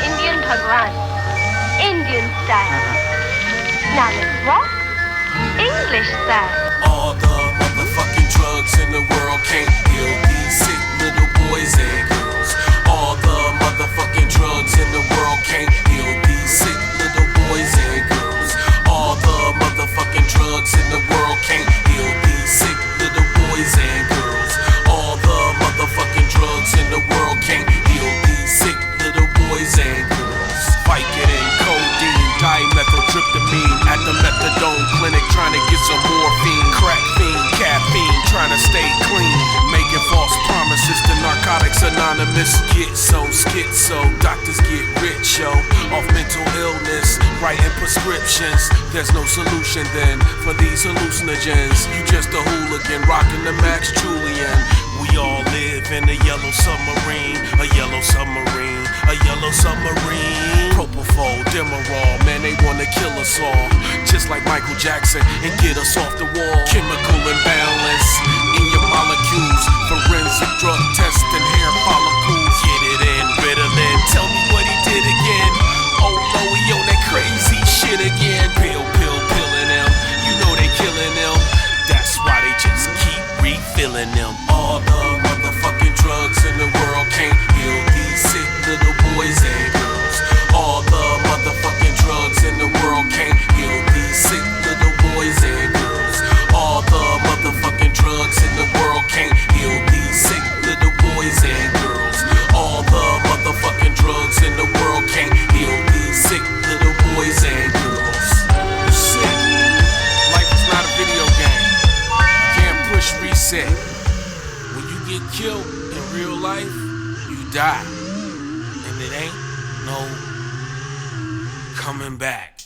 Indian Bhagwan. Indian style. Now let's rock. English style. All the motherfucking drugs in the world can't heal these sick little boys and girls. All the motherfucking drugs in the world can't heal these sick little boys and girls. All the motherfucking drugs in the world can't heal these sick little boys and girls. All the motherfucking drugs in the world can't heal these sick little boys and girls. Vicodin, codeine, dimethyltryptamine at the methadone clinic trying to get some morphine. Crack fiend, caffeine, trying to stay clean. Making false promises to Narcotics Anonymous. Get so schizo, doctors get rich, yo. Off mental illness, writing prescriptions. There's no solution then for these hallucinogens. You just a hooligan, rocking the Max Julian. We all live in a yellow submarine, a yellow submarine, a yellow submarine. Propofol, Demerol, man, they wanna kill us all, just like Michael Jackson, and get us off the wall. Chemical imbalance in your molecules, forensic drug testing, hair follicles. Get it in, Ritalin, tell me what he did again. Oh no, he on that crazy shit again. Pilling them, you know they killing them. That's why they just keep refilling them. All the motherfucking drugs in the world can't heal these sick little boys and girls. All the motherfucking drugs in the world can't heal these sick little boys and girls. All the motherfucking drugs in the world can't heal these sick little boys and girls. All the motherfucking drugs in the world can't heal these sick little boys and girls. You're sick. Life is not a video game. You can't push reset. When you get killed in real life, you die. And it ain't no coming back.